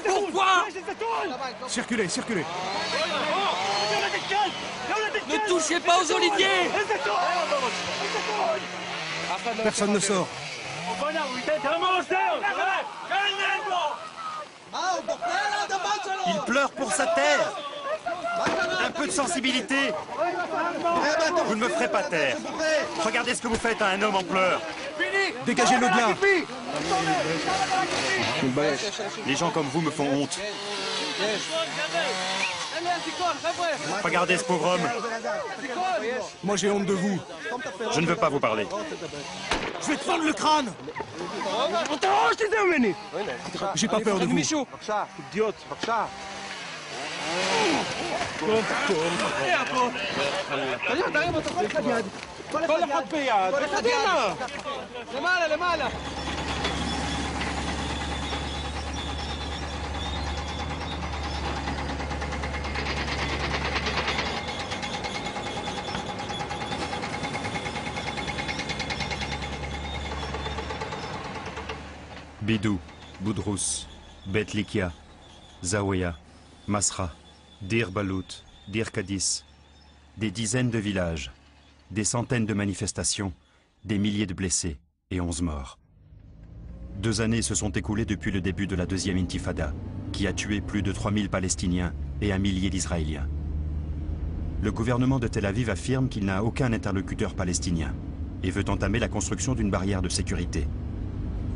Pourquoi? Circulez, circulez. Ne touchez pas aux oliviers! Personne ne sort. Il pleure pour sa terre. Un peu de sensibilité. Vous ne me ferez pas taire. Regardez ce que vous faites à un homme en pleurs. Dégagez-le de là. Les gens comme vous me font honte. Regardez ce pauvre homme. Moi j'ai honte de vous. Je ne veux pas vous parler. Je vais te fendre le crâne. J'ai pas peur de vous. Bidou, Boudrous, Bet Likia, Zaouia, Masra, Dir Balout, Dir Kadis. Des dizaines de villages, des centaines de manifestations, des milliers de blessés et 11 morts. 2 années se sont écoulées depuis le début de la deuxième intifada, qui a tué plus de 3000 Palestiniens et 1 millier d'Israéliens. Le gouvernement de Tel Aviv affirme qu'il n'a aucun interlocuteur palestinien et veut entamer la construction d'une barrière de sécurité.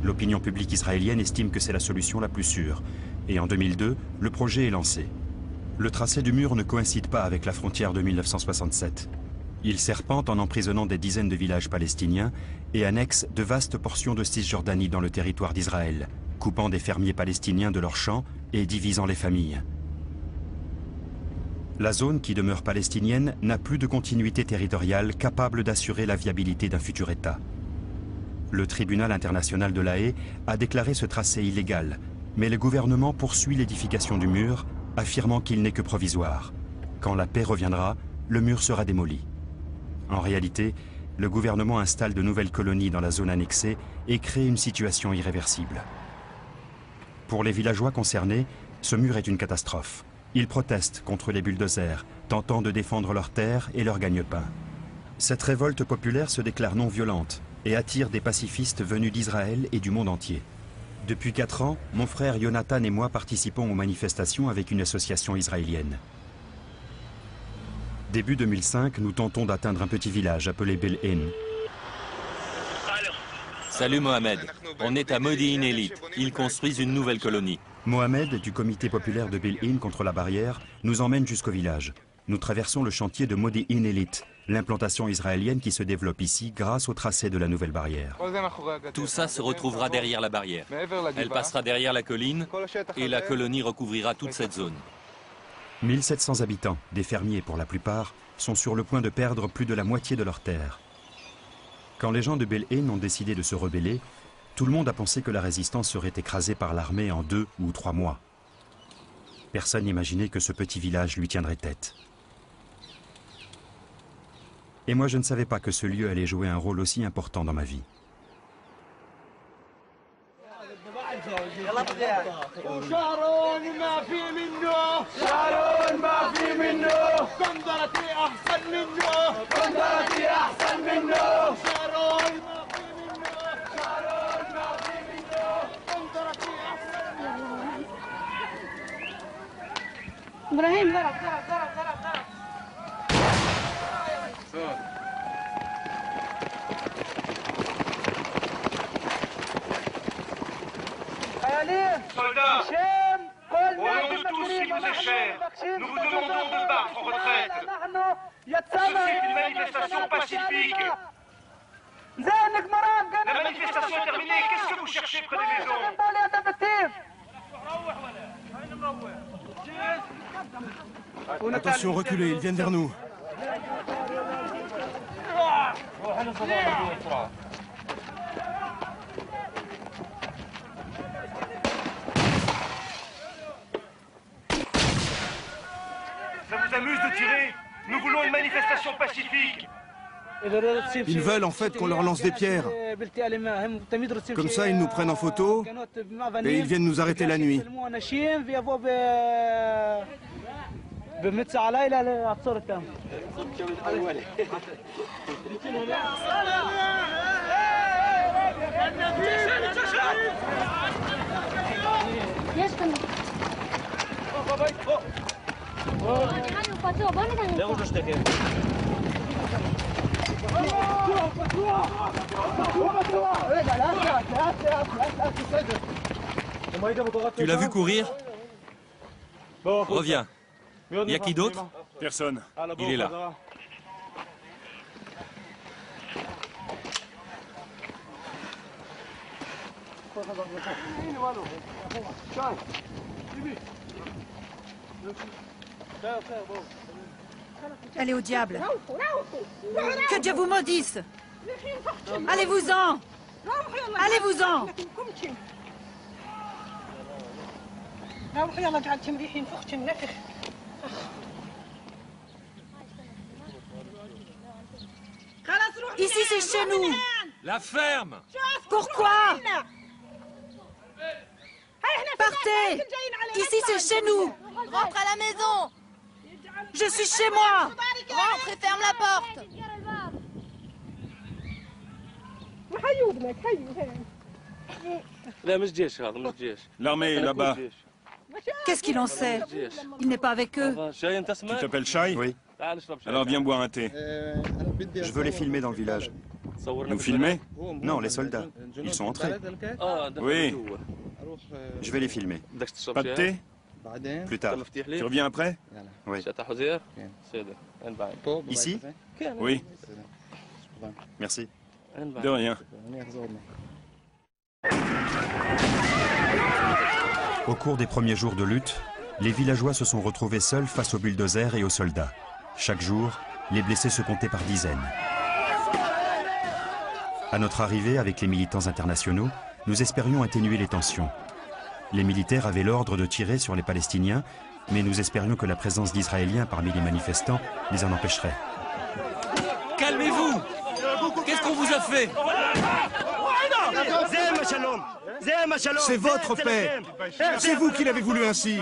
L'opinion publique israélienne estime que c'est la solution la plus sûre, et en 2002, le projet est lancé. Le tracé du mur ne coïncide pas avec la frontière de 1967. Il serpente en emprisonnant des dizaines de villages palestiniens et annexe de vastes portions de Cisjordanie dans le territoire d'Israël, coupant des fermiers palestiniens de leurs champs et divisant les familles. La zone qui demeure palestinienne n'a plus de continuité territoriale capable d'assurer la viabilité d'un futur État. Le tribunal international de La Haye a déclaré ce tracé illégal, mais le gouvernement poursuit l'édification du mur, affirmant qu'il n'est que provisoire. Quand la paix reviendra, le mur sera démoli. En réalité, le gouvernement installe de nouvelles colonies dans la zone annexée et crée une situation irréversible. Pour les villageois concernés, ce mur est une catastrophe. Ils protestent contre les bulldozers, tentant de défendre leurs terres et leur gagne-pain. Cette révolte populaire se déclare non violente et attire des pacifistes venus d'Israël et du monde entier. Depuis 4 ans, mon frère Jonathan et moi participons aux manifestations avec une association israélienne. Début 2005, nous tentons d'atteindre un petit village appelé Bel-In. Salut Mohamed, on est à Modi'in Elite. Ils construisent une nouvelle colonie. Mohamed, du comité populaire de Bel-In contre la barrière, nous emmène jusqu'au village. Nous traversons le chantier de Modi'in Elite, l'implantation israélienne qui se développe ici grâce au tracé de la nouvelle barrière. Tout ça se retrouvera derrière la barrière. Elle passera derrière la colline et la colonie recouvrira toute cette zone. 1700 habitants, des fermiers pour la plupart, sont sur le point de perdre plus de la moitié de leurs terres. Quand les gens de Bel-In ont décidé de se rebeller, tout le monde a pensé que la résistance serait écrasée par l'armée en 2 ou 3 mois. Personne n'imaginait que ce petit village lui tiendrait tête. Et moi, je ne savais pas que ce lieu allait jouer un rôle aussi important dans ma vie. إبراهيم ضرب. Soldats, au nom de tous qui vous est cher, nous vous demandons de battre en retraite. Ceci est une manifestation pacifique. La manifestation est terminée. Qu'est-ce que vous cherchez près des maisons? Attention, reculez, ils viennent vers nous. Ça vous amuse de tirer? Nous voulons une manifestation pacifique. Ils veulent en fait qu'on leur lance des pierres. Comme ça, ils nous prennent en photo et ils viennent nous arrêter la nuit. Tu l'as vu courir? Reviens. Y a qui d'autre? Personne. Il est là. Allez au diable. Que Dieu vous maudisse. Allez-vous-en. Allez-vous-en. Ici, c'est chez nous. La ferme! Pourquoi? Partez. Ici, c'est chez nous. Rentre à la maison. Je suis chez moi. Rentre et ferme la porte. L'armée est là-bas. Qu'est-ce qu'il en sait? Il n'est pas avec eux. Tu t'appelles Shai? Oui. Alors viens boire un thé. Je veux les filmer dans le village. Nous filmer? Non, les soldats. Ils sont entrés. Oui. Je vais les filmer. Pas de thé? Plus tard. Tu reviens après? Oui. Ici? Oui. Merci. De rien. Au cours des premiers jours de lutte, les villageois se sont retrouvés seuls face aux bulldozers et aux soldats. Chaque jour, les blessés se comptaient par dizaines. À notre arrivée avec les militants internationaux, nous espérions atténuer les tensions. Les militaires avaient l'ordre de tirer sur les Palestiniens, mais nous espérions que la présence d'Israéliens parmi les manifestants les en empêcherait. Calmez-vous! Qu'est-ce qu'on vous a fait? C'est votre paix. C'est vous qui l'avez voulu ainsi.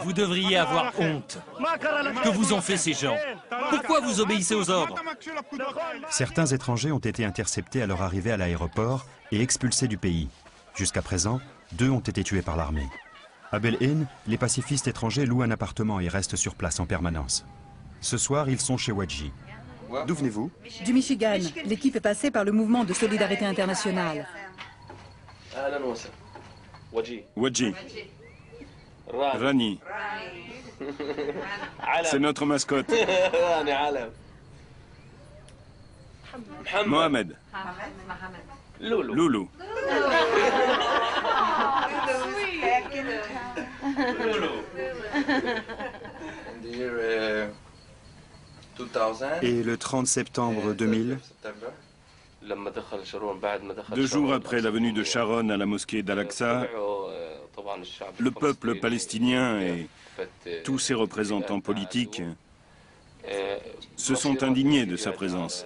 Vous devriez avoir honte. Que vous ont fait ces gens? Pourquoi vous obéissez aux ordres? Certains étrangers ont été interceptés à leur arrivée à l'aéroport et expulsés du pays. Jusqu'à présent, 2 ont été tués par l'armée. À Bel-Ain, les pacifistes étrangers louent un appartement et restent sur place en permanence. Ce soir, ils sont chez Wadji. D'où venez-vous? Du Michigan. L'équipe est passée par le mouvement de solidarité internationale. Wadji. Rani. C'est notre mascotte. Mohamed. Loulou. Et le 30 septembre 2000, 2 jours après la venue de Sharon à la mosquée d'Al-Aqsa, le peuple palestinien et tous ses représentants politiques se sont indignés de sa présence.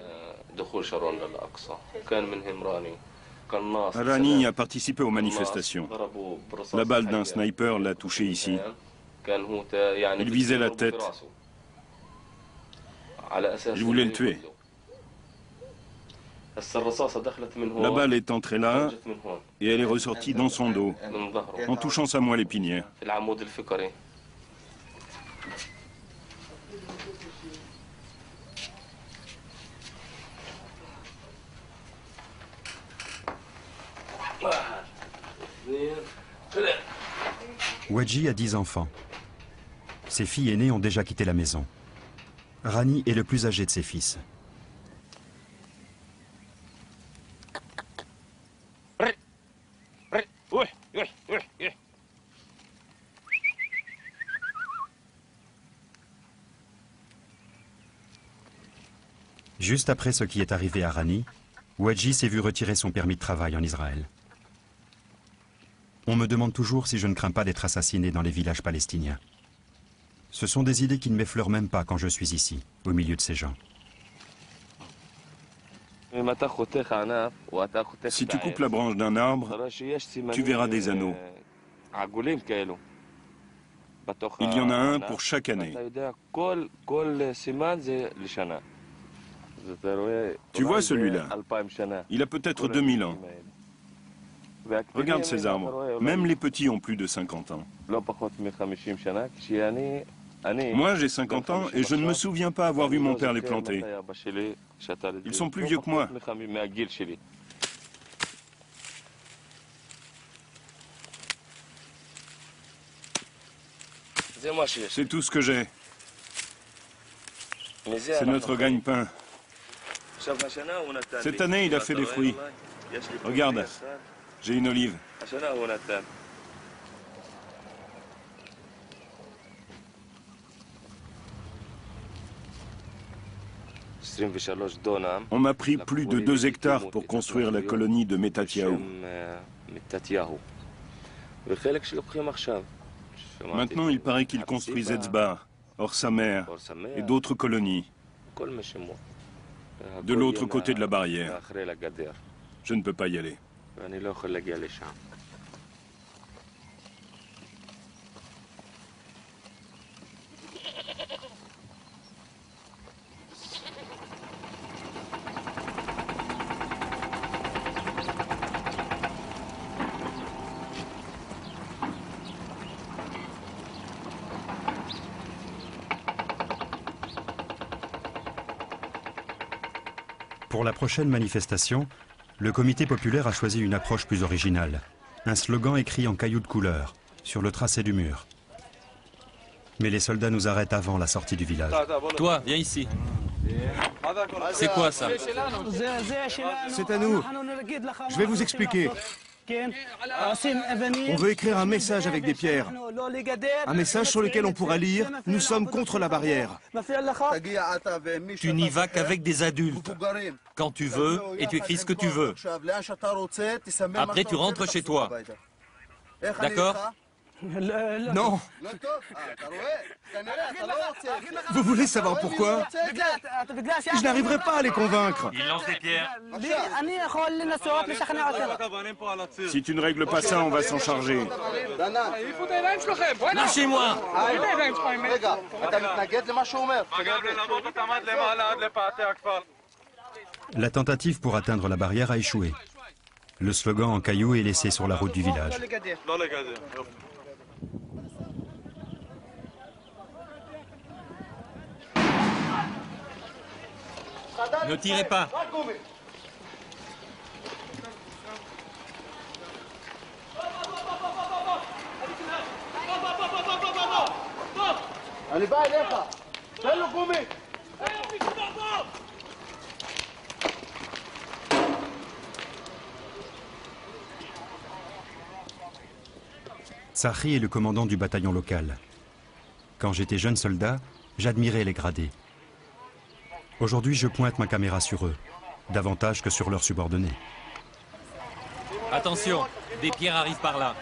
Rani a participé aux manifestations. La balle d'un sniper l'a touché ici. Il visait la tête. Je voulais le tuer. La balle est entrée là et elle est ressortie dans son dos, en touchant sa moelle épinière. Wadji a 10 enfants. Ses filles aînées ont déjà quitté la maison. Rani est le plus âgé de ses fils. Juste après ce qui est arrivé à Rani, Wadji s'est vu retirer son permis de travail en Israël. On me demande toujours si je ne crains pas d'être assassiné dans les villages palestiniens. Ce sont des idées qui ne m'effleurent même pas quand je suis ici, au milieu de ces gens. Si tu coupes la branche d'un arbre, tu verras des anneaux. Il y en a un pour chaque année. Tu vois celui-là? Il a peut-être 2000 ans. Regarde ces arbres. Même les petits ont plus de 50 ans. Moi, j'ai 50 ans et je ne me souviens pas avoir vu mon père les planter. Ils sont plus vieux que moi. C'est tout ce que j'ai. C'est notre gagne-pain. Cette année, il a fait des fruits. Regarde, j'ai une olive. On m'a pris plus de 2 hectares pour construire la colonie de Metatiahu. Maintenant, il paraît qu'il construit Zetzba, Or Samer et d'autres colonies. De l'autre côté de la barrière. Je ne peux pas y aller. Pour la prochaine manifestation, le comité populaire a choisi une approche plus originale. Un slogan écrit en cailloux de couleur, sur le tracé du mur. Mais les soldats nous arrêtent avant la sortie du village. Toi, viens ici. C'est quoi ça? C'est à nous. Je vais vous expliquer. On veut écrire un message avec des pierres. Un message sur lequel on pourra lire « Nous sommes contre la barrière ». Tu n'y vas qu'avec des adultes. Quand tu veux, et tu écris ce que tu veux. Après, tu rentres chez toi. D'accord? Non. Vous voulez savoir pourquoi? Je n'arriverai pas à les convaincre. Il lance des pierres. Si tu ne règles pas ça, on va s'en charger. Lâchez-moi! La tentative pour atteindre la barrière a échoué. Le slogan en cailloux est laissé sur la route du village. Ne tirez pas. Tsahi est le commandant du bataillon local. Quand j'étais jeune soldat, j'admirais les gradés. Aujourd'hui, je pointe ma caméra sur eux, davantage que sur leurs subordonnés. Attention, des pierres arrivent par là.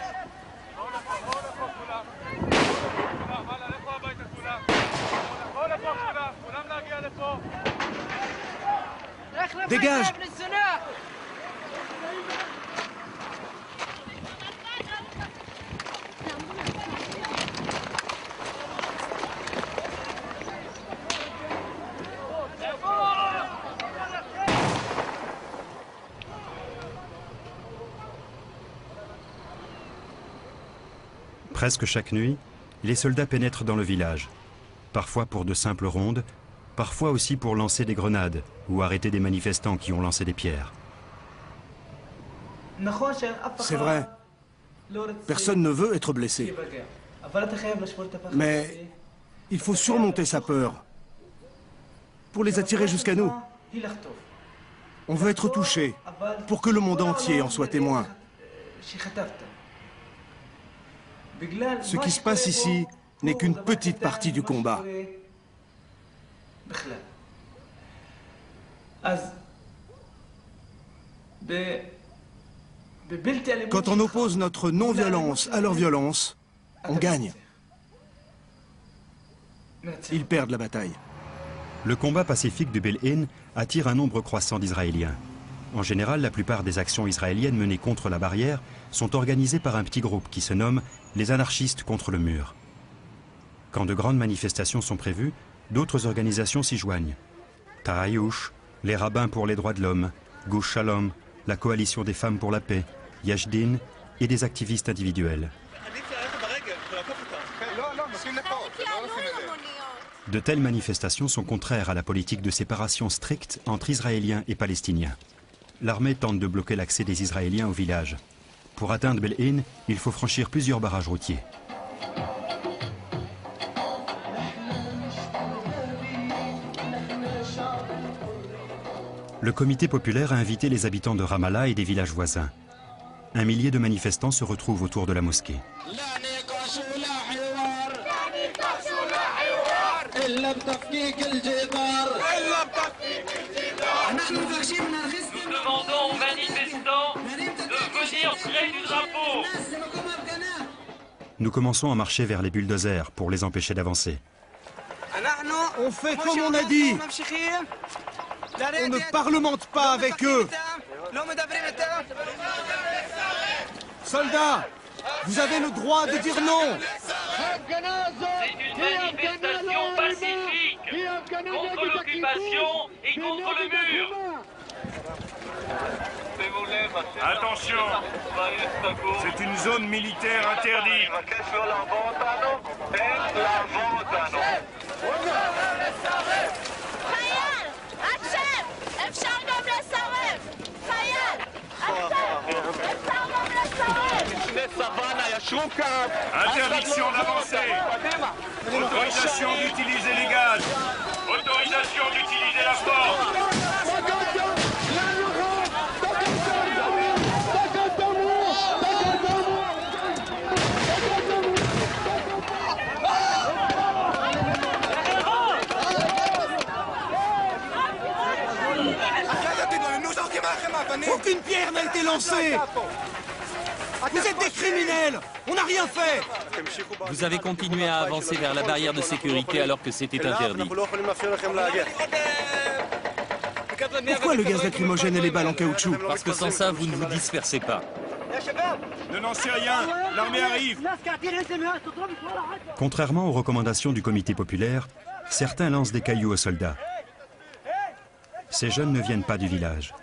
Dégage! Presque chaque nuit, les soldats pénètrent dans le village, parfois pour de simples rondes, parfois aussi pour lancer des grenades ou arrêter des manifestants qui ont lancé des pierres. C'est vrai. Personne ne veut être blessé. Mais il faut surmonter sa peur pour les attirer jusqu'à nous. On veut être touché pour que le monde entier en soit témoin. Ce qui se passe ici n'est qu'une petite partie du combat. Quand on oppose notre non-violence à leur violence, on gagne. Ils perdent la bataille. Le combat pacifique de Bel-In attire un nombre croissant d'Israéliens. En général, la plupart des actions israéliennes menées contre la barrière sont organisées par un petit groupe qui se nomme les anarchistes contre le mur. Quand de grandes manifestations sont prévues, d'autres organisations s'y joignent. Tarayush, les rabbins pour les droits de l'homme, Gush Shalom, la coalition des femmes pour la paix, Yashdin et des activistes individuels. De telles manifestations sont contraires à la politique de séparation stricte entre Israéliens et Palestiniens. L'armée tente de bloquer l'accès des Israéliens au village. Pour atteindre Bel-In, il faut franchir plusieurs barrages routiers. Le comité populaire a invité les habitants de Ramallah et des villages voisins. 1 millier de manifestants se retrouvent autour de la mosquée. Nous demandons aux manifestants de venir près du drapeau. Nous commençons à marcher vers les bulldozers pour les empêcher d'avancer. On fait comme on a dit. On ne parlemente pas avec eux. Soldats, vous avez le droit de dire non. C'est une manifestation pacifique contre l'occupation et contre le mur. Attention, c'est une zone militaire interdite. Interdiction d'avancer. Autorisation d'utiliser les gaz. Autorisation d'utiliser la force. Aucune pierre n'a été lancée. Vous êtes des criminels. On n'a rien fait. Vous avez continué à avancer vers la barrière de sécurité alors que c'était interdit. Pourquoi le gaz lacrymogène et les balles en caoutchouc? Parce que sans ça, vous ne vous dispersez pas. Ne n'en sais rien. L'armée arrive. Contrairement aux recommandations du comité populaire, certains lancent des cailloux aux soldats. Ces jeunes ne viennent pas du village.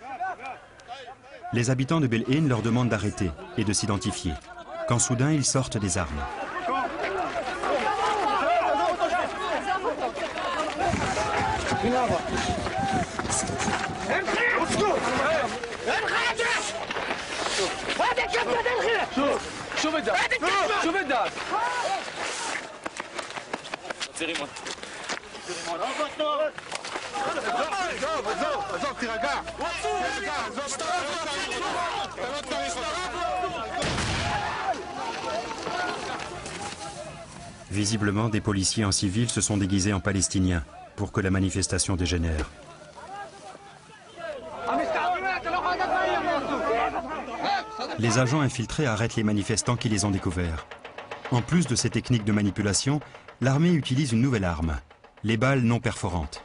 Les habitants de Bel-In leur demandent d'arrêter et de s'identifier, quand soudain ils sortent des armes. Visiblement, des policiers en civil se sont déguisés en palestiniens pour que la manifestation dégénère. Les agents infiltrés arrêtent les manifestants qui les ont découverts. En plus de ces techniques de manipulation, l'armée utilise une nouvelle arme, les balles non perforantes.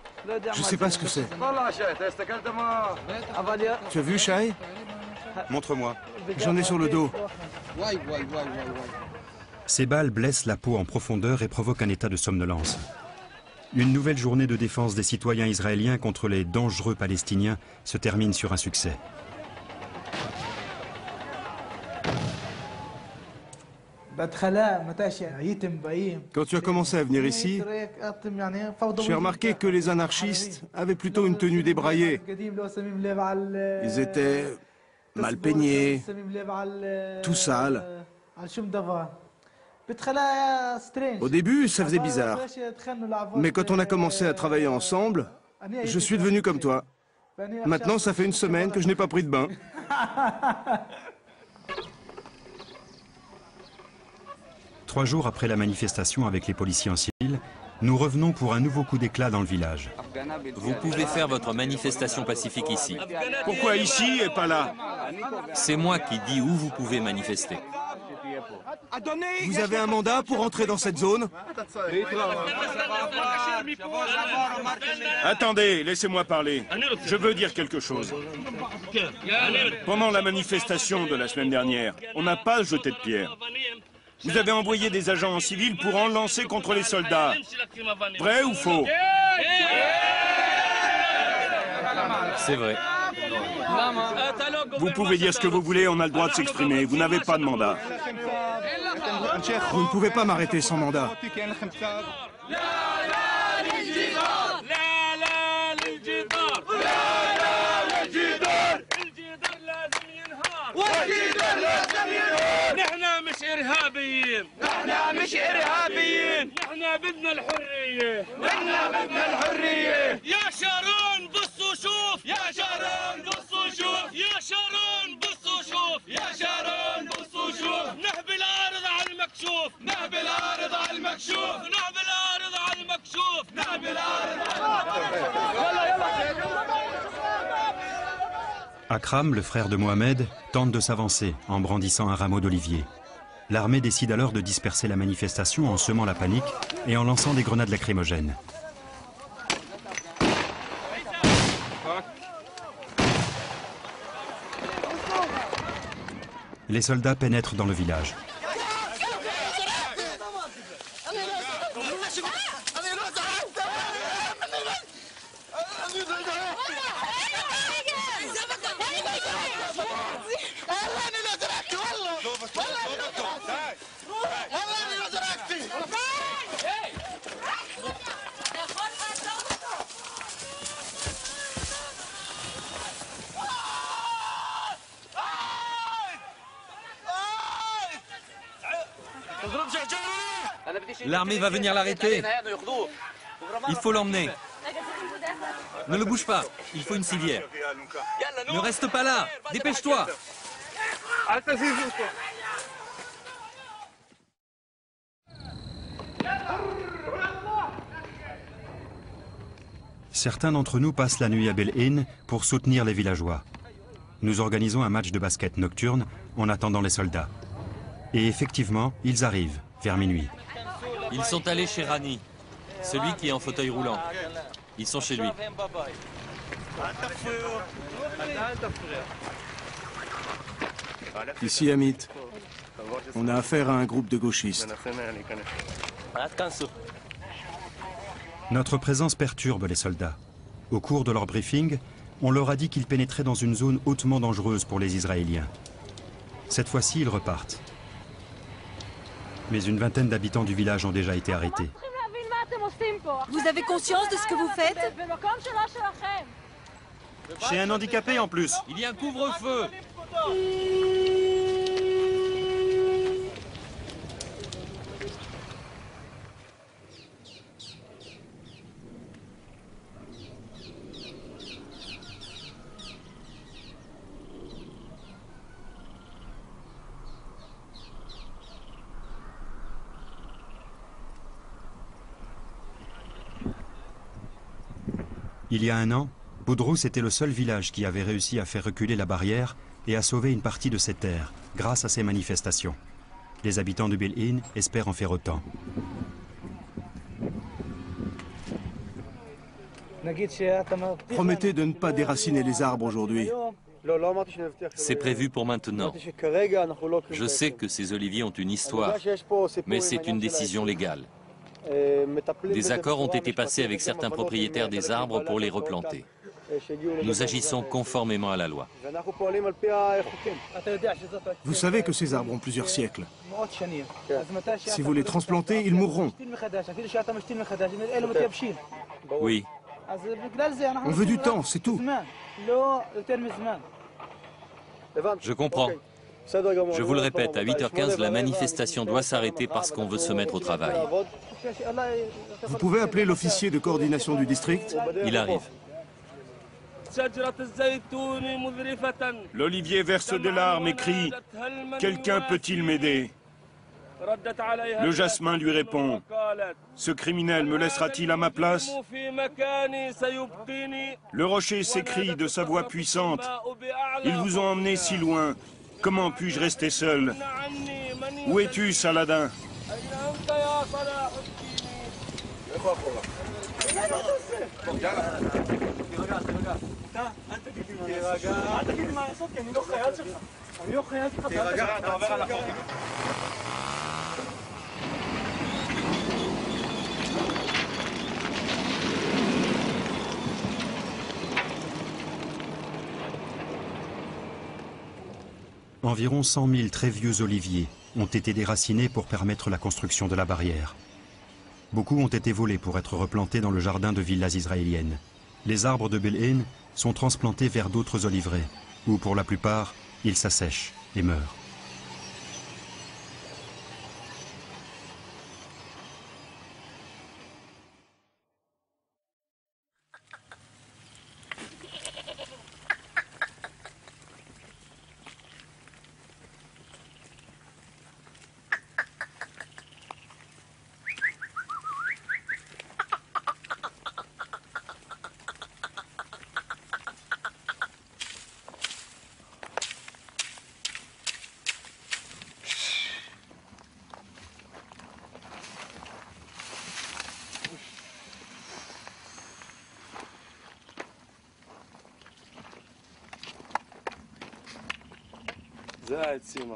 Je sais pas ce que c'est. Tu as vu, Shai? Montre-moi. J'en ai sur le dos. Ces balles blessent la peau en profondeur et provoquent un état de somnolence. Une nouvelle journée de défense des citoyens israéliens contre les dangereux Palestiniens se termine sur un succès. Quand tu as commencé à venir ici, j'ai remarqué que les anarchistes avaient plutôt une tenue débraillée. Ils étaient mal peignés, tout sales. Au début, ça faisait bizarre. Mais quand on a commencé à travailler ensemble, je suis devenu comme toi. Maintenant, ça fait une semaine que je n'ai pas pris de bain. Trois jours après la manifestation avec les policiers en civil, nous revenons pour un nouveau coup d'éclat dans le village. Vous pouvez faire votre manifestation pacifique ici. Pourquoi ici et pas là? C'est moi qui dis où vous pouvez manifester. Vous avez un mandat pour entrer dans cette zone? Attendez, laissez-moi parler. Je veux dire quelque chose. Pendant la manifestation de la semaine dernière, on n'a pas jeté de pierre. Vous avez envoyé des agents en civil pour en lancer contre les soldats. Vrai ou faux? C'est vrai. Vous pouvez dire ce que vous voulez, on a le droit de s'exprimer. Vous n'avez pas de mandat. Vous ne pouvez pas m'arrêter sans mandat. نحن مش إرهابيين نحن مش إرهابيين نحن بدنا الحرية يا شارون بصوا شوف يا شارون بصوا شوف يا شارون بصوا شوف يا شارون بصوا شوف نهب الأرض على المكشوف نهب الأرض على المكشوف نهب الأرض على المكشوف نهب Akram, le frère de Mohamed, tente de s'avancer en brandissant un rameau d'olivier. L'armée décide alors de disperser la manifestation en semant la panique et en lançant des grenades lacrymogènes. Les soldats pénètrent dans le village. L'armée va venir l'arrêter. Il faut l'emmener. Ne le bouge pas, il faut une civière. Ne reste pas là, dépêche-toi. Certains d'entre nous passent la nuit à Bel-In pour soutenir les villageois. Nous organisons un match de basket nocturne en attendant les soldats. Et effectivement, ils arrivent, vers minuit. Ils sont allés chez Rani, celui qui est en fauteuil roulant. Ils sont chez lui. Ici, Amit. On a affaire à un groupe de gauchistes. Notre présence perturbe les soldats. Au cours de leur briefing, on leur a dit qu'ils pénétraient dans une zone hautement dangereuse pour les Israéliens. Cette fois-ci, ils repartent. Mais une vingtaine d'habitants du village ont déjà été arrêtés. Vous avez conscience de ce que vous faites? Chez un handicapé en plus. Il y a un couvre-feu. Il y a un an, Boudrous était le seul village qui avait réussi à faire reculer la barrière et à sauver une partie de ses terres, grâce à ces manifestations. Les habitants de Bel-In espèrent en faire autant. Promettez de ne pas déraciner les arbres aujourd'hui. C'est prévu pour maintenant. Je sais que ces oliviers ont une histoire, mais c'est une décision légale. Des accords ont été passés avec certains propriétaires des arbres pour les replanter. Nous agissons conformément à la loi. Vous savez que ces arbres ont plusieurs siècles. Si vous les transplantez, ils mourront. Oui. On veut du temps, c'est tout. Je comprends. Je vous le répète, à 8h15, la manifestation doit s'arrêter parce qu'on veut se mettre au travail. Vous pouvez appeler l'officier de coordination du district? Il arrive. L'olivier verse des larmes et crie « Quelqu'un peut-il m'aider ?» Le jasmin lui répond « Ce criminel me laissera-t-il à ma place ?» Le rocher s'écrie de sa voix puissante « Ils vous ont emmené si loin, comment puis-je rester seul ?» Où es-tu, Saladin? Environ 100 000 très vieux oliviers ont été déracinés pour permettre la construction de la barrière. Beaucoup ont été volés pour être replantés dans le jardin de villas israéliennes. Les arbres de Bel-Ain sont transplantés vers d'autres oliveraies, où pour la plupart, ils s'assèchent et meurent.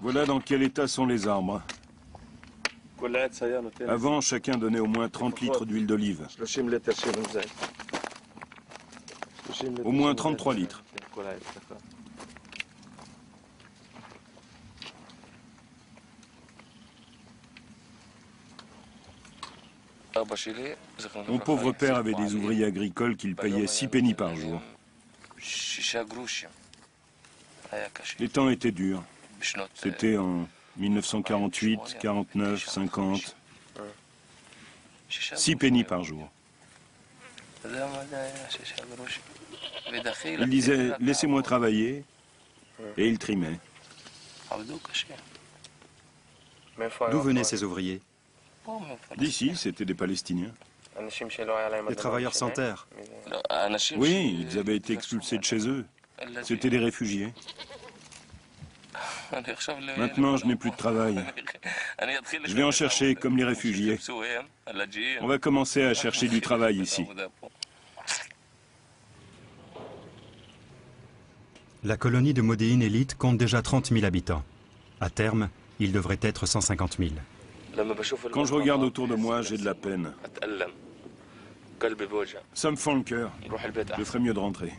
Voilà dans quel état sont les arbres. Avant, chacun donnait au moins 30 litres d'huile d'olive. Au moins 33 litres. Mon pauvre père avait des ouvriers agricoles qu'il payait 6 pennies par jour. Les temps étaient durs. C'était en 1948, 49, 50. 6 pennies par jour. Il disait « Laissez-moi travailler » et il trimait. D'où venaient ces ouvriers? D'ici, c'était des Palestiniens. Des travailleurs sans terre. Oui, ils avaient été expulsés de chez eux. C'était des réfugiés. Maintenant, je n'ai plus de travail. Je vais en chercher comme les réfugiés. On va commencer à chercher du travail ici. La colonie de Modéine Élite compte déjà 30 000 habitants. À terme, il devrait être 150 000. Quand je regarde autour de moi, j'ai de la peine. Ça me fend le cœur. Je ferais mieux de rentrer.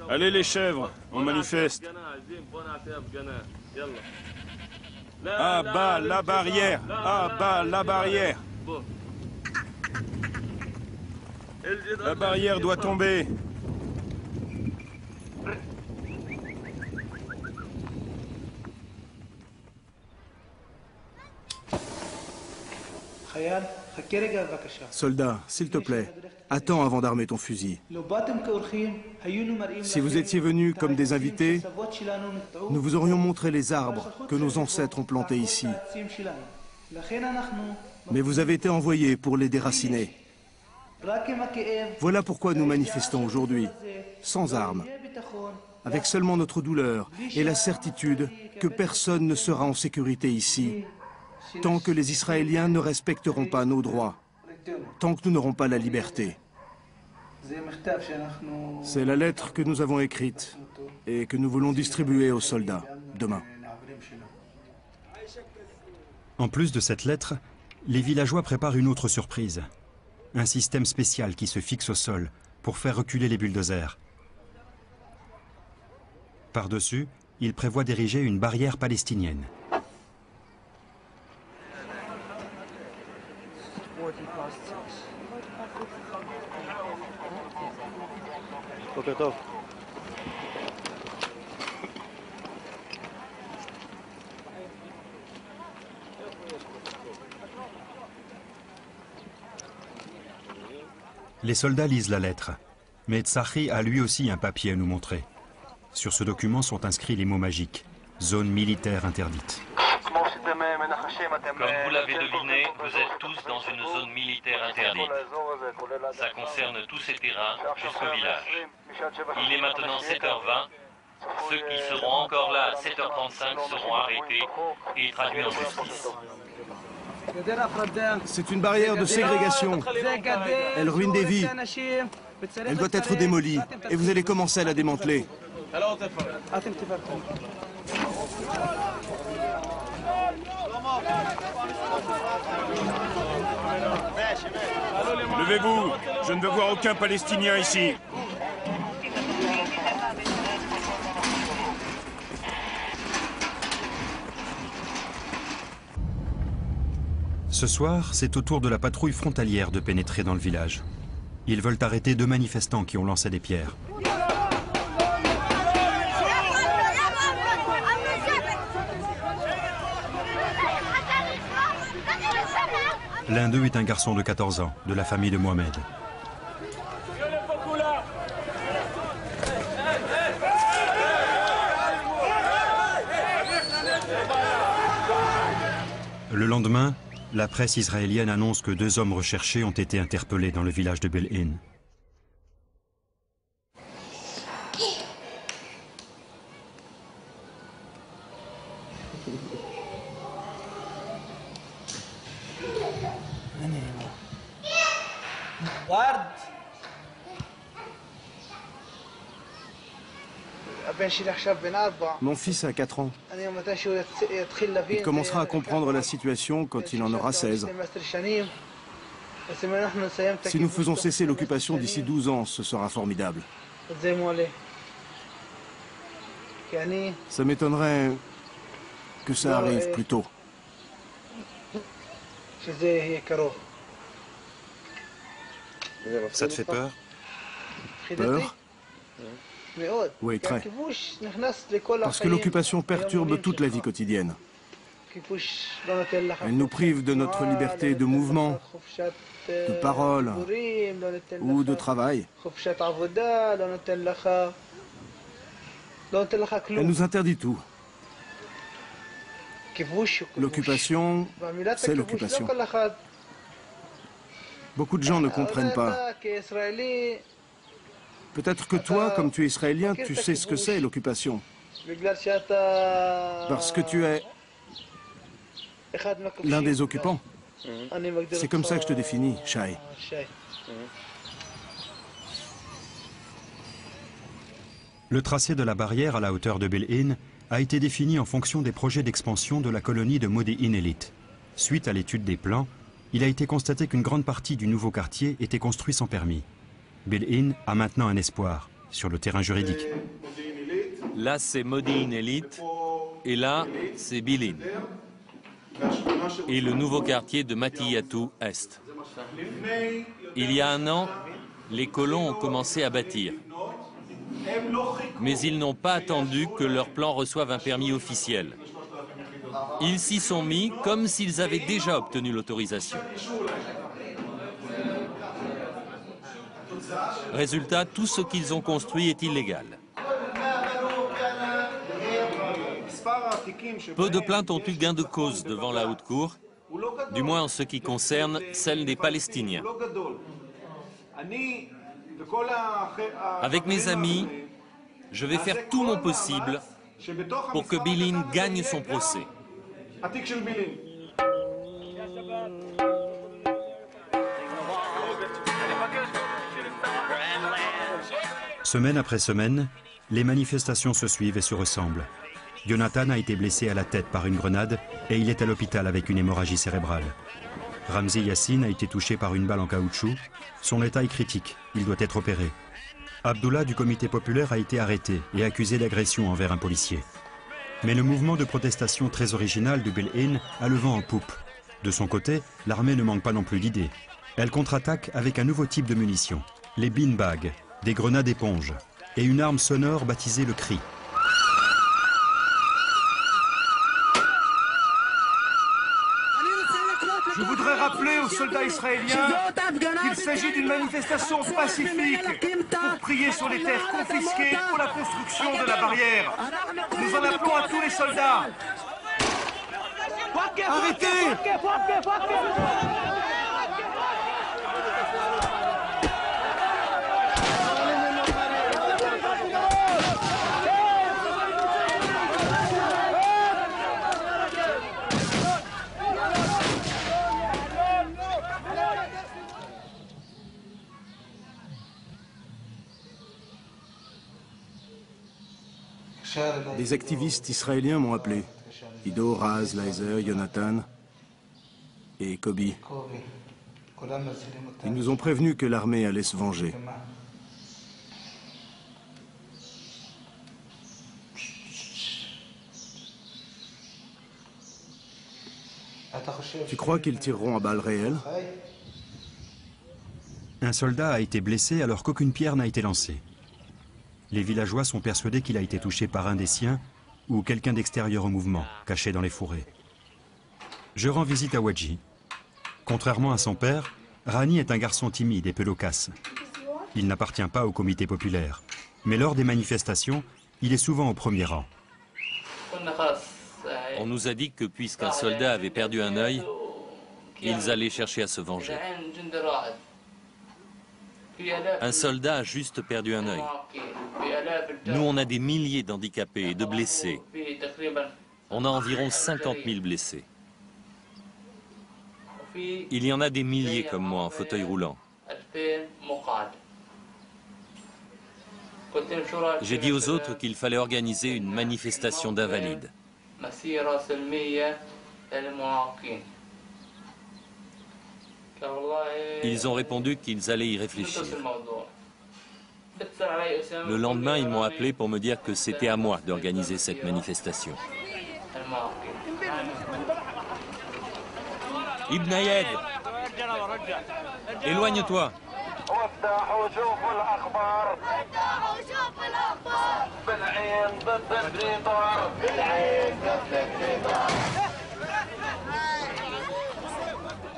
Allez les chèvres, on manifeste. À bas la barrière, à bas la barrière. La barrière doit tomber. Soldat, s'il te plaît, attends avant d'armer ton fusil. Si vous étiez venus comme des invités, nous vous aurions montré les arbres que nos ancêtres ont plantés ici. Mais vous avez été envoyés pour les déraciner. Voilà pourquoi nous manifestons aujourd'hui, sans armes, avec seulement notre douleur et la certitude que personne ne sera en sécurité ici, tant que les Israéliens ne respecteront pas nos droits, tant que nous n'aurons pas la liberté. C'est la lettre que nous avons écrite et que nous voulons distribuer aux soldats demain. En plus de cette lettre, les villageois préparent une autre surprise. Un système spécial qui se fixe au sol pour faire reculer les bulldozers. Par-dessus, ils prévoient d'ériger une barrière palestinienne. Les soldats lisent la lettre, mais Tsahi a lui aussi un papier à nous montrer. Sur ce document sont inscrits les mots magiques « Zone militaire interdite ». Comme vous l'avez deviné, vous êtes tous dans une zone militaire interdite. Ça concerne tous ces terrains jusqu'au village. Il est maintenant 7h20 Ceux qui seront encore là à 7h35 seront arrêtés et traduits en justice. C'est une barrière de ségrégation. Elle ruine des vies. Elle doit être démolie. Et vous allez commencer à la démanteler. Levez-vous. Je ne veux voir aucun Palestinien ici. Ce soir, c'est au tour de la patrouille frontalière de pénétrer dans le village. Ils veulent arrêter 2 manifestants qui ont lancé des pierres. L'un d'eux est un garçon de 14 ans, de la famille de Mohamed. Le lendemain, la presse israélienne annonce que 2 hommes recherchés ont été interpellés dans le village de Bel-In. Mon fils a 4 ans. Il commencera à comprendre la situation quand il en aura 16. Si nous faisons cesser l'occupation d'ici 12 ans, ce sera formidable. Ça m'étonnerait que ça arrive plus tôt. Ça te fait peur? Peur? Oui, très. Parce que l'occupation perturbe toute la vie quotidienne. Elle nous prive de notre liberté de mouvement, de parole ou de travail. Elle nous interdit tout. L'occupation, c'est l'occupation. Beaucoup de gens ne comprennent pas. Peut-être que toi, comme tu es israélien, tu sais ce que c'est l'occupation. Parce que tu es l'un des occupants. C'est comme ça que je te définis, Shai. Le tracé de la barrière à la hauteur de Bel-In a été défini en fonction des projets d'expansion de la colonie de Modéine Élite. Suite à l'étude des plans, il a été constaté qu'une grande partie du nouveau quartier était construit sans permis. Bel-In a maintenant un espoir sur le terrain juridique. Là, c'est Modéine Élite et là, c'est Bilin. Et le nouveau quartier de Matiyatou Est. Il y a 1 an, les colons ont commencé à bâtir. Mais ils n'ont pas attendu que leur plan reçoive un permis officiel. Ils s'y sont mis comme s'ils avaient déjà obtenu l'autorisation. Résultat, tout ce qu'ils ont construit est illégal. Peu de plaintes ont eu gain de cause devant la haute cour, du moins en ce qui concerne celle des Palestiniens. Avec mes amis, je vais faire tout mon possible pour que Bilin gagne son procès. Semaine après semaine, les manifestations se suivent et se ressemblent. Jonathan a été blessé à la tête par une grenade et il est à l'hôpital avec une hémorragie cérébrale. Ramzi Yassine a été touché par une balle en caoutchouc. Son état est critique, il doit être opéré. Abdullah du comité populaire a été arrêté et accusé d'agression envers un policier. Mais le mouvement de protestation très original de Bel-In a le vent en poupe. De son côté, l'armée ne manque pas non plus d'idées. Elle contre-attaque avec un nouveau type de munitions, les beanbags, des grenades éponges et une arme sonore baptisée le cri. Je voudrais rappeler aux soldats israéliens qu'il s'agit d'une manifestation pacifique pour prier sur les terres confisquées pour la construction de la barrière. Nous en appelons à tous les soldats. Arrêtez! Des activistes israéliens m'ont appelé. Ido, Raz, Leiser, Jonathan et Kobe. Ils nous ont prévenus que l'armée allait se venger. Tu crois qu'ils tireront à balles réelles? Un soldat a été blessé alors qu'aucune pierre n'a été lancée. Les villageois sont persuadés qu'il a été touché par un des siens ou quelqu'un d'extérieur au mouvement, caché dans les fourrés. Je rends visite à Wadji. Contrairement à son père, Rani est un garçon timide et peu loquace. Il n'appartient pas au comité populaire, mais lors des manifestations, il est souvent au premier rang. On nous a dit que puisqu'un soldat avait perdu un œil, ils allaient chercher à se venger. Un soldat a juste perdu un œil. Nous, on a des milliers d'handicapés et de blessés. On a environ 50 000 blessés. Il y en a des milliers comme moi en fauteuil roulant. J'ai dit aux autres qu'il fallait organiser une manifestation d'invalides. Ils ont répondu qu'ils allaient y réfléchir. Le lendemain, ils m'ont appelé pour me dire que c'était à moi d'organiser cette manifestation. Ibn Ayed, éloigne-toi.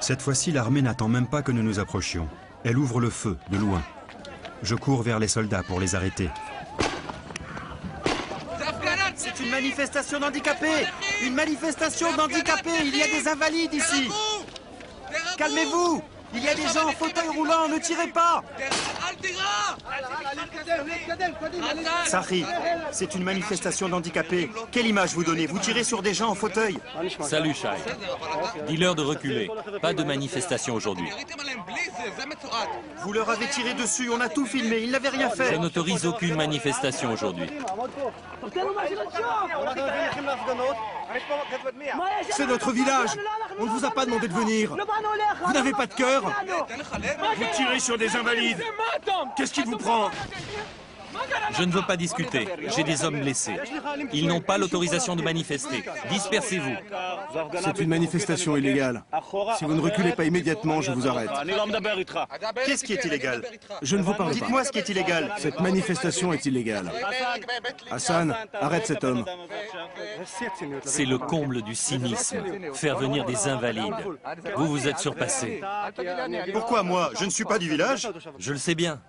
Cette fois-ci, l'armée n'attend même pas que nous nous approchions. Elle ouvre le feu, de loin. Je cours vers les soldats pour les arrêter. C'est une manifestation d'handicapés! Une manifestation d'handicapés! Il y a des invalides ici! Calmez-vous! Il y a des gens en fauteuil roulant, ne tirez pas! Sahri, c'est une manifestation d'handicapés. Quelle image vous donnez? Vous tirez sur des gens en fauteuil? Salut, Shai. Dis-leur de reculer. Pas de manifestation aujourd'hui. Vous leur avez tiré dessus, on a tout filmé, ils n'avaient rien fait. Je n'autorise aucune manifestation aujourd'hui. C'est notre village. On ne vous a pas demandé de venir. Vous n'avez pas de cœur. Vous tirez sur des invalides. Qu'est-ce qui vous prend? Je ne veux pas discuter. J'ai des hommes blessés. Ils n'ont pas l'autorisation de manifester. Dispersez-vous. C'est une manifestation illégale. Si vous ne reculez pas immédiatement, je vous arrête. Qu'est-ce qui est illégal? Je ne vous parle pas. Dites-moi ce qui est illégal. Cette manifestation est illégale. Hassan, arrête cet homme. C'est le comble du cynisme. Faire venir des invalides. Vous vous êtes surpassé. Pourquoi moi? Je ne suis pas du village. Je le sais bien.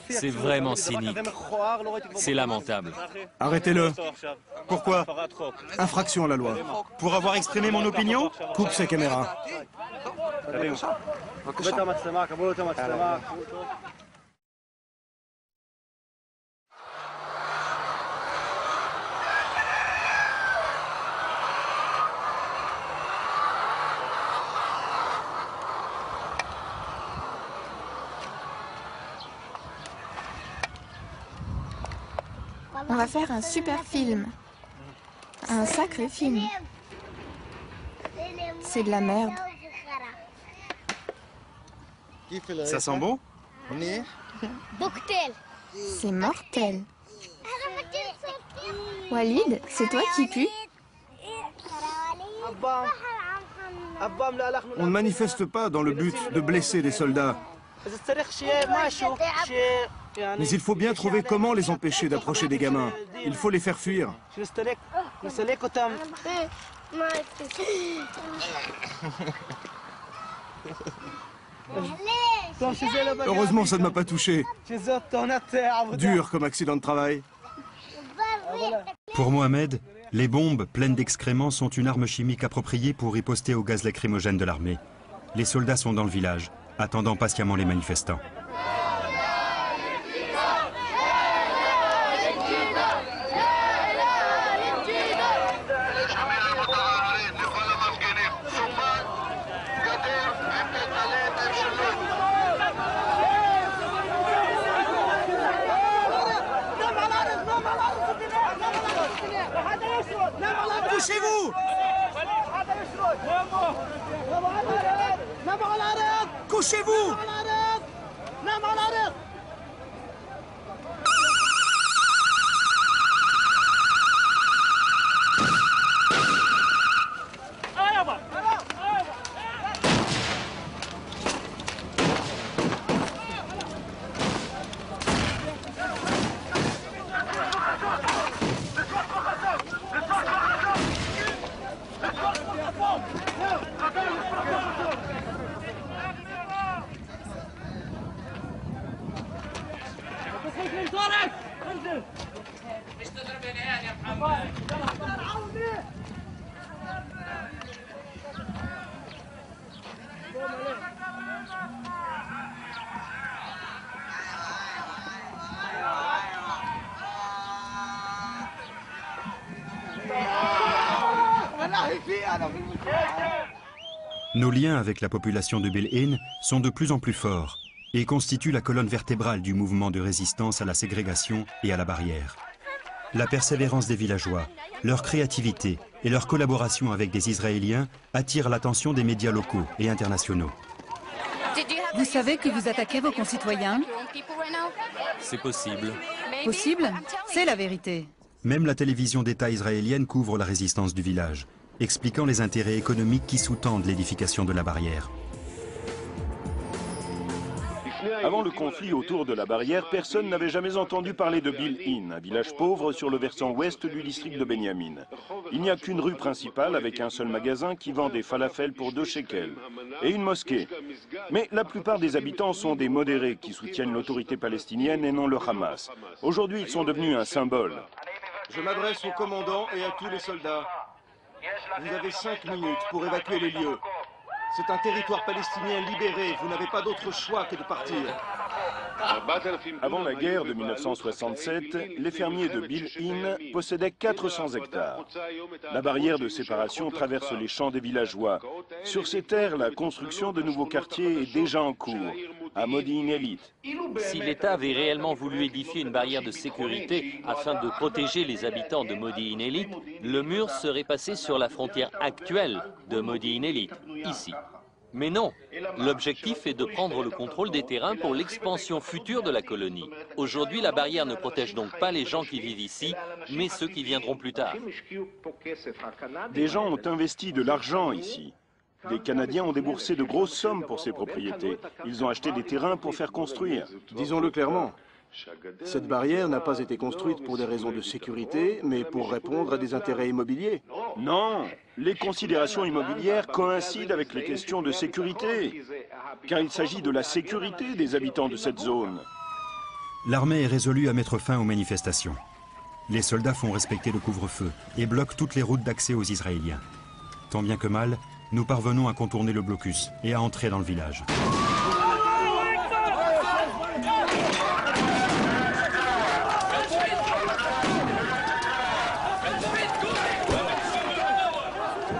C'est vraiment cynique. C'est lamentable. Arrêtez-le. Pourquoi? Infraction à la loi. Pour avoir exprimé mon opinion? Coupe sa caméra. On va faire un super film. Un sacré film. C'est de la merde. Ça sent bon? C'est mortel. Walid, c'est toi qui pues? On ne manifeste pas dans le but de blesser des soldats. Mais il faut bien trouver comment les empêcher d'approcher des gamins. Il faut les faire fuir. Heureusement, ça ne m'a pas touché. Dur comme accident de travail. Pour Mohamed, les bombes pleines d'excréments sont une arme chimique appropriée pour riposter au gaz lacrymogène de l'armée. Les soldats sont dans le village, attendant patiemment les manifestants. Couchez-vous! Couchez-vous! Nos liens avec la population de Bel-Ain sont de plus en plus forts et constituent la colonne vertébrale du mouvement de résistance à la ségrégation et à la barrière. La persévérance des villageois, leur créativité et leur collaboration avec des Israéliens attirent l'attention des médias locaux et internationaux. Vous savez que vous attaquez vos concitoyens? C'est possible. Possible? C'est la vérité. Même la télévision d'État israélienne couvre la résistance du village, expliquant les intérêts économiques qui sous-tendent l'édification de la barrière. Avant le conflit autour de la barrière, personne n'avait jamais entendu parler de Bil-In, un village pauvre sur le versant ouest du district de Benyamin. Il n'y a qu'une rue principale avec un seul magasin qui vend des falafels pour 2 shekels et une mosquée. Mais la plupart des habitants sont des modérés qui soutiennent l'autorité palestinienne et non le Hamas. Aujourd'hui, ils sont devenus un symbole. Je m'adresse au commandant et à tous les soldats. Vous avez 5 minutes pour évacuer les lieux. C'est un territoire palestinien libéré. Vous n'avez pas d'autre choix que de partir. Avant la guerre de 1967, les fermiers de Bil-In possédaient 400 hectares. La barrière de séparation traverse les champs des villageois. Sur ces terres, la construction de nouveaux quartiers est déjà en cours, à Modi'in-Illit. Si l'État avait réellement voulu édifier une barrière de sécurité afin de protéger les habitants de Modi'in-Illit, le mur serait passé sur la frontière actuelle de Modi'in-Illit, ici. Mais non, l'objectif est de prendre le contrôle des terrains pour l'expansion future de la colonie. Aujourd'hui, la barrière ne protège donc pas les gens qui vivent ici, mais ceux qui viendront plus tard. Des gens ont investi de l'argent ici. Des Canadiens ont déboursé de grosses sommes pour ces propriétés. Ils ont acheté des terrains pour faire construire. Disons-le clairement. Cette barrière n'a pas été construite pour des raisons de sécurité, mais pour répondre à des intérêts immobiliers. Non, les considérations immobilières coïncident avec les questions de sécurité, car il s'agit de la sécurité des habitants de cette zone. L'armée est résolue à mettre fin aux manifestations. Les soldats font respecter le couvre-feu et bloquent toutes les routes d'accès aux Israéliens. Tant bien que mal, nous parvenons à contourner le blocus et à entrer dans le village.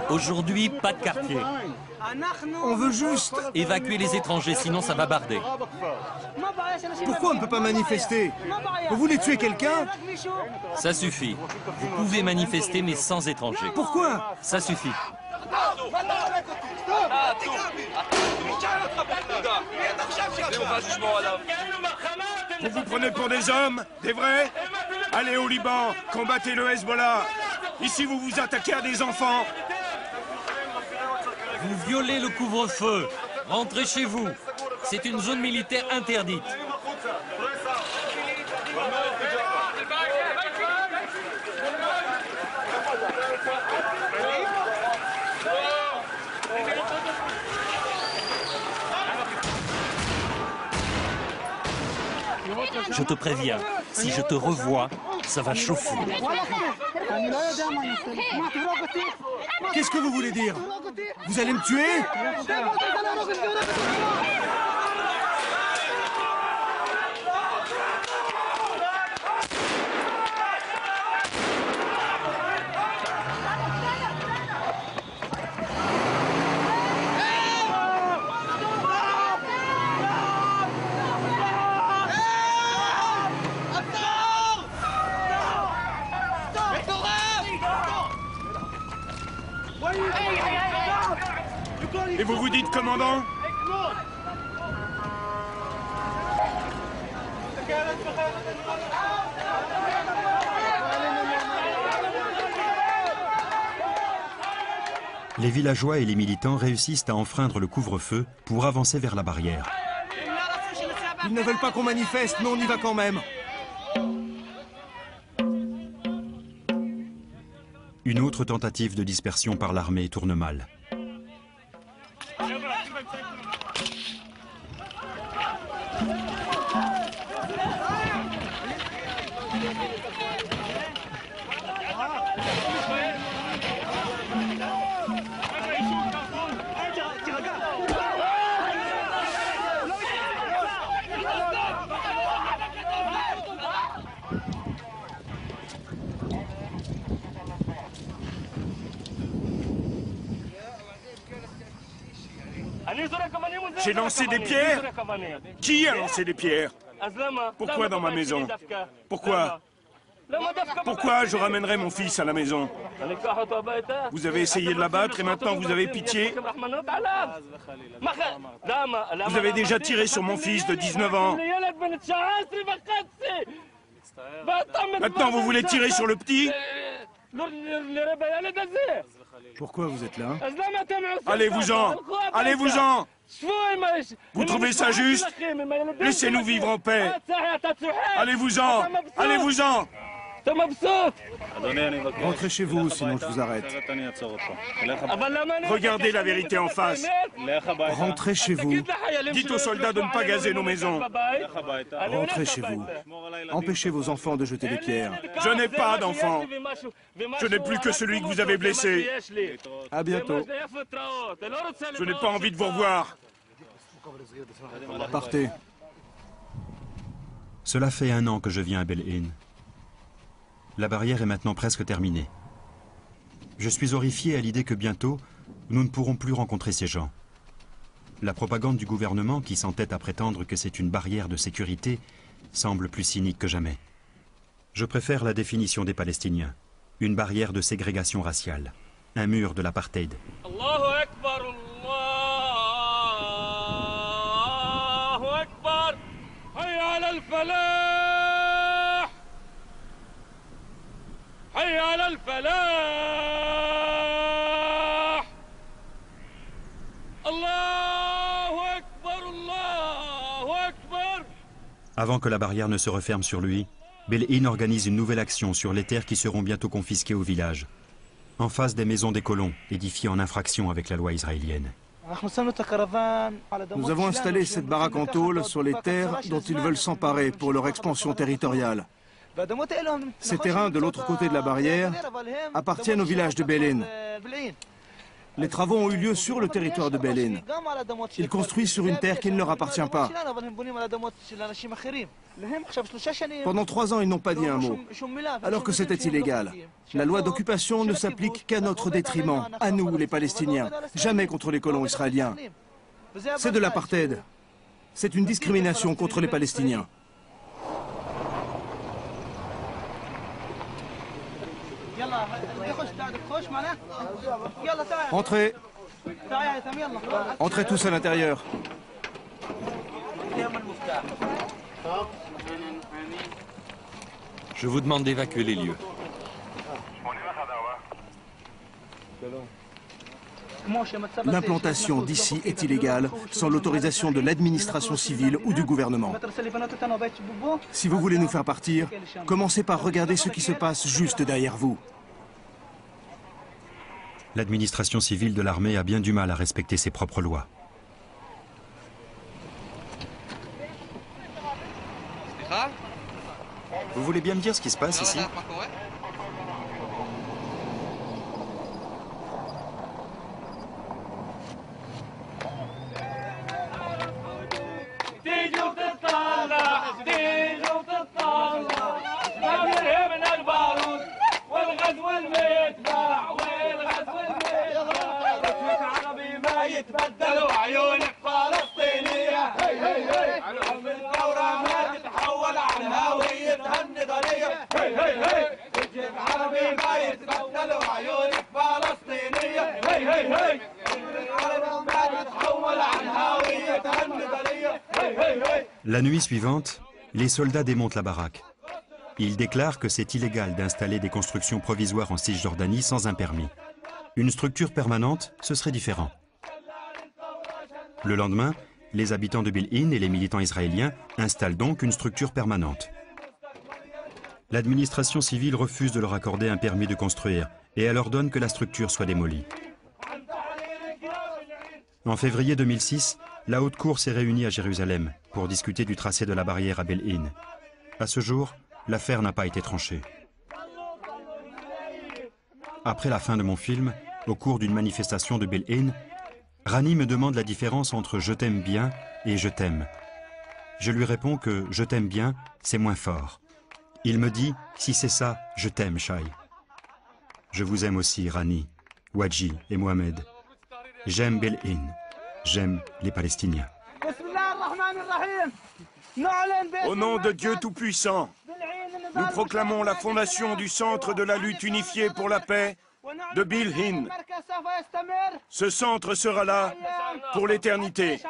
Aujourd'hui, pas de quartier. On veut juste... Évacuer les étrangers, sinon ça va barder. Pourquoi on ne peut pas manifester? Vous voulez tuer quelqu'un? Ça suffit. Vous pouvez manifester, mais sans étrangers. Pourquoi? Ça suffit. Vous vous prenez pour des hommes? Des vrais? Allez au Liban, combattez le Hezbollah. Ici, vous vous attaquez à des enfants. Vous violez le couvre-feu. Rentrez chez vous. C'est une zone militaire interdite. Je te préviens, si je te revois, ça va chauffer. Qu'est-ce que vous voulez dire? Vous allez me tuer? Et vous vous dites commandant? Les villageois et les militants réussissent à enfreindre le couvre-feu pour avancer vers la barrière. Ils ne veulent pas qu'on manifeste, mais on y va quand même. Une autre tentative de dispersion par l'armée tourne mal. J'ai lancé des pierres? Qui a lancé des pierres? Pourquoi dans ma maison? Pourquoi? Pourquoi je ramènerai mon fils à la maison? Vous avez essayé de l'abattre et maintenant vous avez pitié? Vous avez déjà tiré sur mon fils de 19 ans. Maintenant vous voulez tirer sur le petit? Pourquoi vous êtes là? Allez-vous-en! Allez-vous-en! Vous trouvez ça juste? Laissez-nous vivre en paix! Allez-vous-en! Allez-vous-en! Rentrez chez vous, sinon je vous arrête. Regardez la vérité en face. Rentrez chez vous. Dites aux soldats de ne pas gazer nos maisons. Rentrez chez vous. Empêchez vos enfants de jeter des pierres. Je n'ai pas d'enfant. Je n'ai plus que celui que vous avez blessé. À bientôt. Je n'ai pas envie de vous revoir. Partez. Cela fait 1 an que je viens à Bel-In. La barrière est maintenant presque terminée. Je suis horrifié à l'idée que bientôt, nous ne pourrons plus rencontrer ces gens. La propagande du gouvernement, qui s'entête à prétendre que c'est une barrière de sécurité, semble plus cynique que jamais. Je préfère la définition des Palestiniens. Une barrière de ségrégation raciale. Un mur de l'apartheid. Allahu Akbar, Allahu Akbar, hayya ala al-falah. Avant que la barrière ne se referme sur lui, Bel-In organise une nouvelle action sur les terres qui seront bientôt confisquées au village, en face des maisons des colons, édifiées en infraction avec la loi israélienne. Nous avons installé cette baraque en tôle sur les terres dont ils veulent s'emparer pour leur expansion territoriale. Ces terrains de l'autre côté de la barrière appartiennent au village de Bel-In. Les travaux ont eu lieu sur le territoire de Bel-In. Ils construisent sur une terre qui ne leur appartient pas. Pendant 3 ans, ils n'ont pas dit un mot, alors que c'était illégal. La loi d'occupation ne s'applique qu'à notre détriment, à nous, les Palestiniens, jamais contre les colons israéliens. C'est de l'apartheid. C'est une discrimination contre les Palestiniens. Entrez. Entrez tous à l'intérieur. Je vous demande d'évacuer les lieux. L'implantation d'ici est illégale, sans l'autorisation de l'administration civile ou du gouvernement. Si vous voulez nous faire partir, commencez par regarder ce qui se passe juste derrière vous. L'administration civile de l'armée a bien du mal à respecter ses propres lois. Vous voulez bien me dire ce qui se passe ici? يتبدلوا عيونك فلسطينية هي هي هي علوم الثورة ما تتحول عن هويتها النضالية هي هي هي الجيش عربي ما يتبدلوا عيونك فلسطينية La nuit suivante, les soldats démontent la baraque. Ils déclarent que c'est illégal d'installer des constructions provisoires en Cisjordanie sans un permis. Une structure permanente, ce serait différent. Le lendemain, les habitants de Bil'in et les militants israéliens installent donc une structure permanente. L'administration civile refuse de leur accorder un permis de construire et elle ordonne que la structure soit démolie. En février 2006, la Haute Cour s'est réunie à Jérusalem pour discuter du tracé de la barrière à Bil'in. À ce jour, l'affaire n'a pas été tranchée. Après la fin de mon film, au cours d'une manifestation de Bil'in, Rani me demande la différence entre « je t'aime bien » et « je t'aime ». Je lui réponds que « je t'aime bien » c'est moins fort. Il me dit « si c'est ça, je t'aime, Shai ». Je vous aime aussi, Rani, Wadji et Mohamed. J'aime Bil'in, j'aime les Palestiniens. Au nom de Dieu Tout-Puissant, nous proclamons la fondation du Centre de la lutte unifiée pour la paix de Bil'in. Ce centre sera là pour l'éternité.